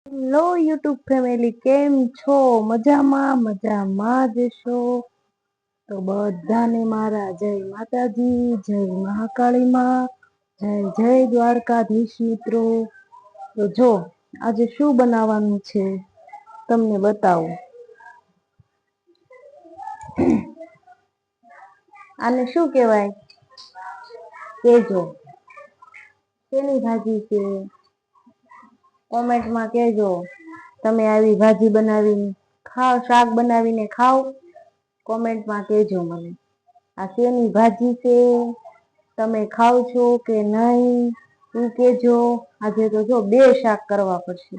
Hello YouTube family, કેમ છો? મજામાં જ છો? તો બધાને મારા જય માતાજી, જય મહાકાળી માં, જય દ્વારકાધીશ મિત્રો. તો જો આજે શું બનાવવાનું છે તમને બતાવું. આને શું કેવાય કેજો. શેની ભાજી છે? કોમેન્ટમાં કેજો. તમે આવી ભાજી બનાવીને ખાવ, શાક બનાવીને ખાવ? કોમેન્ટમાં કેજો મને. આ શેની ભાજી છે? તમે ખાવ છો કે નહીં ઈ કેજો. આજે તો જો બે શાક કરવા પડશે,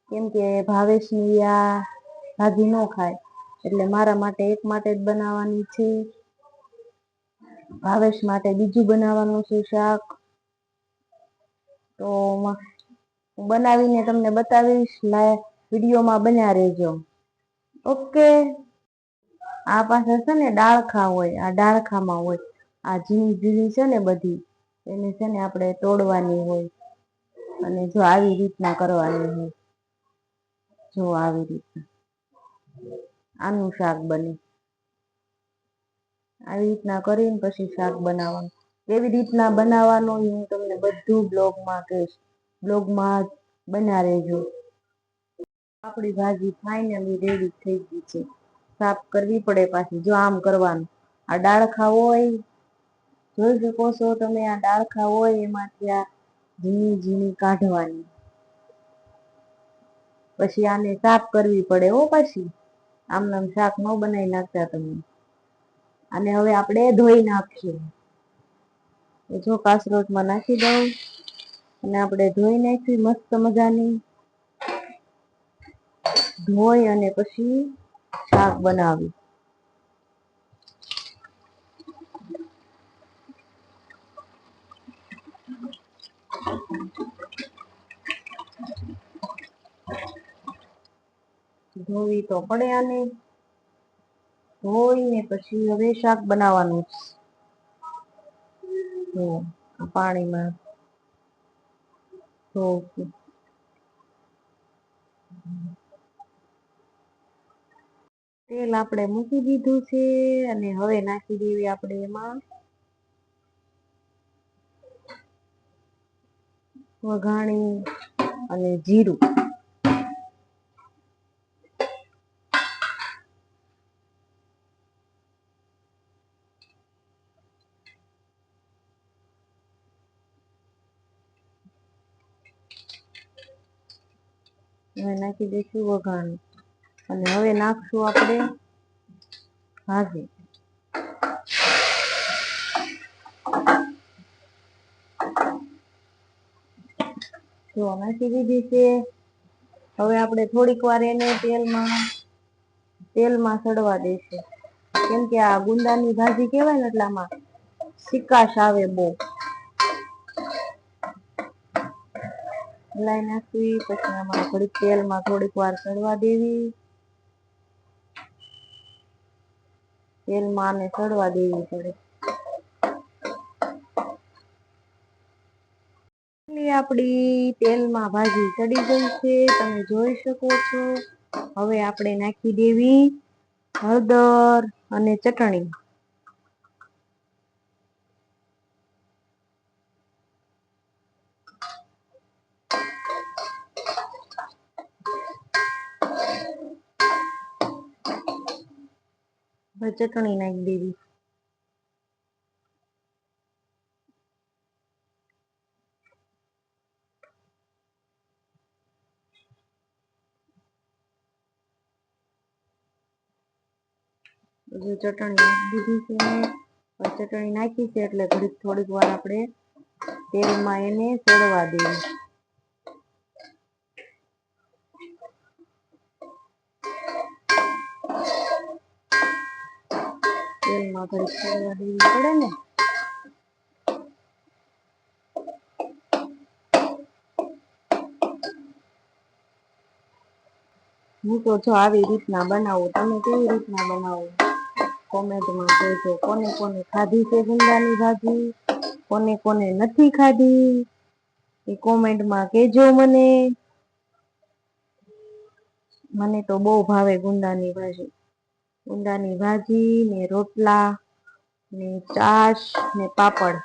કેમ કે ભાવેશની આ ભાજી ન ખાય, એટલે મારા માટે એક માટે જ બનાવવાની છે. ભાવેશ માટે બીજું બનાવવાનું છે શાક. તો બનાવીને તમને બતાવીશ, વિડીયોમાં બન્યા રહેજો. ઓકે. આ પાસે છે ને ડાળખા હોય, આ ડાળખામાં હોય. આ ઝીણી ઝીણી છે ને બધી, એને છે ને આપણે તોડવાની હોય. અને જો આવી રીતના કરવાની હોય. જો આવી રીતના આનું શાક બને. આવી રીતના કરીને પછી શાક બનાવવાનું. કેવી રીતના બનાવવાનું હું તમને બધું બ્લોગમાં કહીશ. બ્લોગમાં બન્યા રહેજો. આપણી ભાજી ફાઇનલી રેડી થઈ ગઈ છે. સાફ કરવી પડે પાછી, જો આમ કરવાનું. આ ડાળખા હોય, જોઈ શકો છો તમે, આ ડાળખા હોય એમાંથી આ ઝીણી ઝીણી કાઢવાની. પછી આને સાફ કરવી પડે હો પાછી. આમ શાક ન બનાવી નાખતા તમે. અને હવે આપણે ધોઈ નાખશું. જો કાસરોટમાં નાખી દઉં અને આપણે ધોઈ નાખી મસ્ત મજાની. ધોઈ અને પછી શાક બનાવી. ધોવી તો પડે આને. ધોઈને પછી હવે શાક બનાવવાનું છે. પાણીમાં તેલ આપણે મૂકી દીધું છે અને હવે નાખી દેવી આપણે એમાં વઘાણી અને જીરું. હવે નાખી દઈશું વઘાણી અને હવે નાખશું આપણે ભાજી. જો નાખી દીધી છે. હવે આપણે થોડીક વાર એને તેલમાં સડવા દઈશું. કેમ કે આ ગુંદાની ભાજી કહેવાય ને એટલે આમાં ચીકાશ આવે બહુ. હલાઈ નાખવી, પછી આમાં થોડીક તેલમાં થોડીક વાર સડવા દેવી. તેલમાં આને સડવા દેવી પડે. આપડી તેલમાં ભાજી ચડી ગઈ છે, તમે જોઈ શકો છો. હવે આપણે નાખી દેવી હળદર અને ચટણી. હવે ચટણી નાખી દેવી. ચટણી નાખી દીધી છે. ચટણી નાખી છે એટલે થોડીક વાર આપણે તેલમાં એને ચડવા દેવી. તેલમાં થોડીક ચડવા દેવી પડે ને. હું તો જો આવી રીતના બનાવું. તમે કેવી રીતના બનાવો કોમેન્ટમાં કહેજો. કોને કોને ખાધી છે ગુંદાની ભાજી, કોને કોને નથી ખાધી એ કોમેન્ટમાં કહેજો મને. મને તો બહુ ભાવે ગુંદાની ભાજી ને રોટલા ને છાશ ને પાપડ.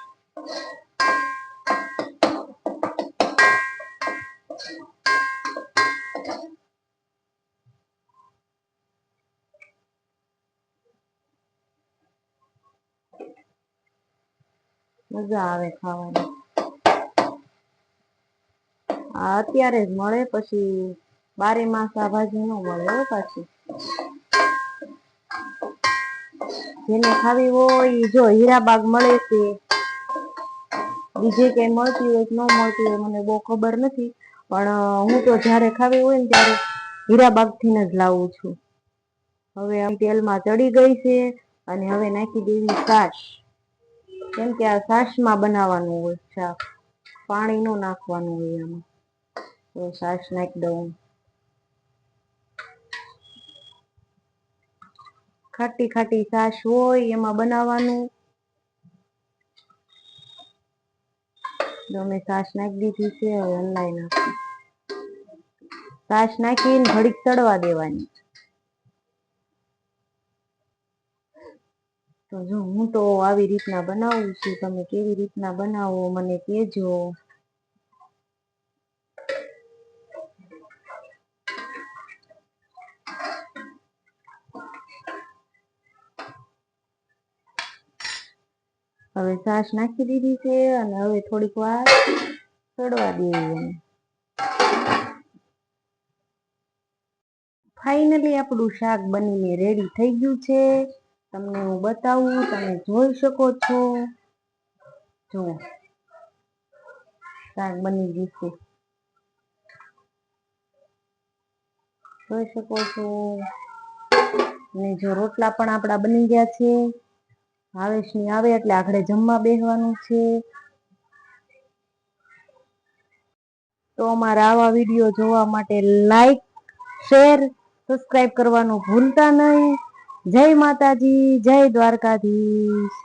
મજા આવે ખાવાની. આ અત્યારે જ મળે, પછી બારે માસ આ ભાજી ન મળે પાછી. જેને ખાવી હોય જો હીરાબાગ મળે છે, બીજે ક્યાંય મળતી હોય કે ન મળતી હોય મને બહુ ખબર નથી, પણ હું તો જયારે ખાવી હોય ને ત્યારે હીરાબાગ થી જ લાવું છું. હવે આમ તેલમાં ચડી ગઈ છે અને હવે નાખી દેવી છાશ. કેમ કે આ છાશ માં બનાવવાનું હોય શાક, પાણી ન નાખવાનું હોય આમાં. તો છાશ નાખી દઉં. ખાટી ખાટી છાશ હોય એમાં બનાવવાનું. મેં છાશ નાખી દીધી છે, હવે હલાઈ નાખું. છાશ નાખીને ઘડીક ચડવા દેવાની. તો જો હું તો આવી રીતના બનાવું છું, તમે કેવી રીતના બનાવો મને કહેજો. હવે છાશ નાખી દીધી છે અને હવે થોડીક વાર ચડવા દેવી. ફાઈનલી આપણું શાક બનીને રેડી થઈ ગયું છે. તમને હું બતાવું, તમે જોઈ શકો છો. જો શાક બની ગયું છે, જોઈ શકો છો. ને જો રોટલા પણ આપડા બની ગયા છે. ભાવેશની આવે એટલે આપણે જમવા બેસવાનું છે. તો અમારા આવા વિડીયો જોવા માટે લાઈક, શેર, સબસ્ક્રાઈબ કરવાનું ભૂલતા નહીં. જય માતાજી, જય દ્વારકાધીશ.